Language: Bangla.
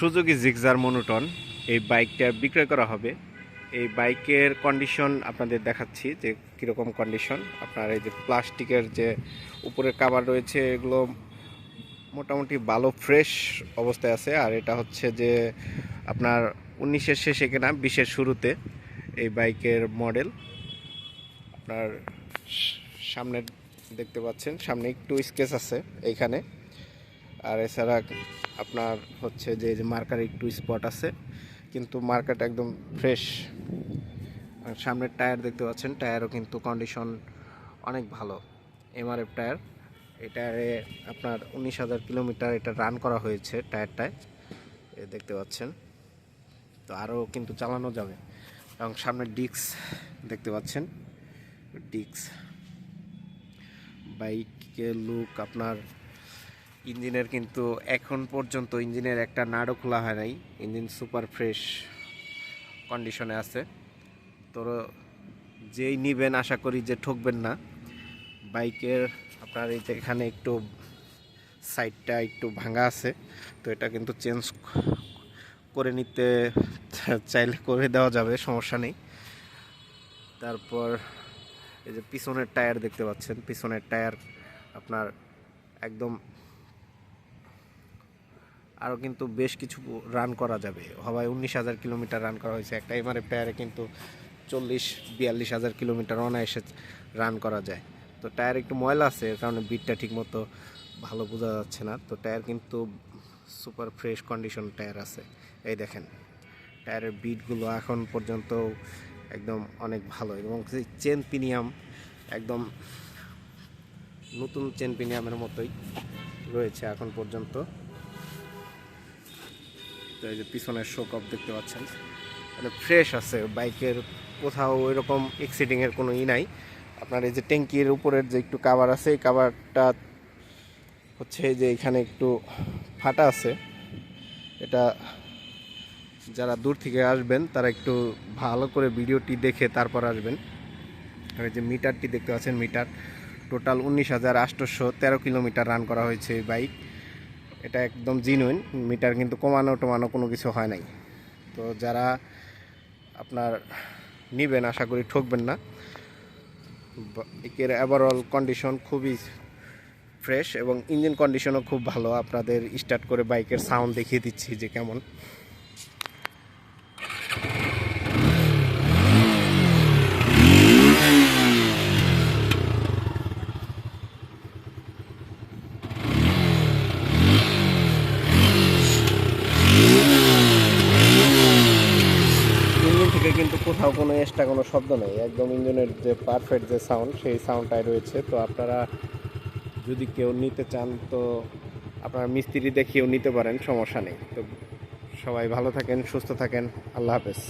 সুজুকি জিক্সার মনোটন এই বাইকটা বিক্রয় করা হবে। এই বাইকের কন্ডিশন আপনাদের দেখাচ্ছি যে কীরকম কন্ডিশন। আপনার এই যে প্লাস্টিকের যে উপরের কাভার রয়েছে এগুলো মোটামুটি ভালো ফ্রেশ অবস্থায় আছে। আর এটা হচ্ছে যে আপনার 19-এর শেষে কেনা 20-এর শুরুতে এই বাইকের মডেল। আপনার সামনে দেখতে পাচ্ছেন, সামনে একটু স্কেচ আছে এইখানে। আর এছাড়া আপনার হচ্ছে যে মার্কার একটু স্পট আছে, কিন্তু মার্কারটা একদম ফ্রেশ। আর সামনের টায়ার দেখতে পাচ্ছেন, টায়ারও কিন্তু কন্ডিশন অনেক ভালো, এমআরএফ টায়ার। এই টায়ারে আপনার 19,000 কিলোমিটার এটা রান করা হয়েছে টায়ারটায়, দেখতে পাচ্ছেন। তো আরও কিন্তু চালানো যাবে। এবং সামনের ডিস্ক দেখতে পাচ্ছেন, ডিস্ক। বাইকের লুক আপনার ইঞ্জিনের কিন্তু এখন পর্যন্ত ইঞ্জিনের একটা নাটও খোলা হয় নাই, ইঞ্জিন সুপার ফ্রেশ কন্ডিশনে আছে। তো যেই নিবেন আশা করি যে ঠকবেন না। বাইকের আপনার এই যে এখানে একটু সাইডটা একটু ভাঙা আছে, তো এটা কিন্তু চেঞ্জ করে নিতে চাইলে করে দেওয়া যাবে, সমস্যা নেই। তারপর এই যে পিছনের টায়ার দেখতে পাচ্ছেন, পিছনের টায়ার আপনার একদম আরও কিন্তু বেশ কিছু রান করা যাবে। হওয়ায় 19,000 কিলোমিটার রান করা হয়েছে। একটা এমআরএফ টায়ারে কিন্তু 40-42,000 কিলোমিটার অনায়াসে রান করা যায়। তো টায়ার একটু ময়লা আছে, এর কারণে বিটটা ঠিকমতো ভালো বোঝা যাচ্ছে না। তো টায়ার কিন্তু সুপার ফ্রেশ কন্ডিশন টায়ার আছে। এই দেখেন টায়ারের বিটগুলো এখন পর্যন্ত একদম অনেক ভালো। এবং চেন প্রিমিয়াম, একদম নতুন চেন প্রিমিয়ামের মতোই রয়েছে এখন পর্যন্ত। তো এই যে পিছনের শোকআপ দেখতে পাচ্ছেন, মানে ফ্রেশ আছে বাইকের, কোথাও এরকম এক্সিডিংয়ের কোনো নাই। আপনার এই যে ট্যাঙ্কির উপরের যে একটু কাভার আছে, এই কাভারটা হচ্ছে যে এখানে একটু ফাটা আছে। এটা যারা দূর থেকে আসবেন তারা একটু ভালো করে ভিডিওটি দেখে তারপর আসবেন। আর এই যে মিটারটি দেখতে পাচ্ছেন, মিটার টোটাল 19,813 কিলোমিটার রান করা হয়েছে এই বাইক। এটা একদম জিনুইন মিটার, কিন্তু কমানো টমানো কোনো কিছু হয় নাই। তো যারা আপনার নেবেন আশা করি ঠকবেন না। বাইকের ওভারঅল কন্ডিশন খুবই ফ্রেশ এবং ইঞ্জিন কন্ডিশনও খুব ভালো। আপনাদের স্টার্ট করে বাইকের সাউন্ড দেখিয়ে দিচ্ছি যে কেমন। ইঞ্জিন থেকে কিন্তু কোথাও কোনো এক্সট্রা কোনো শব্দ নেই, একদম ইঞ্জিনের যে পারফেক্ট যে সাউন্ড, সেই সাউন্ডটাই রয়েছে। তো আপনারা যদি কেউ নিতে চান তো আপনারা মিস্ত্রি দেখিয়েও নিতে পারেন, সমস্যা নেই। তো সবাই ভালো থাকেন, সুস্থ থাকেন, আল্লাহ হাফেজ।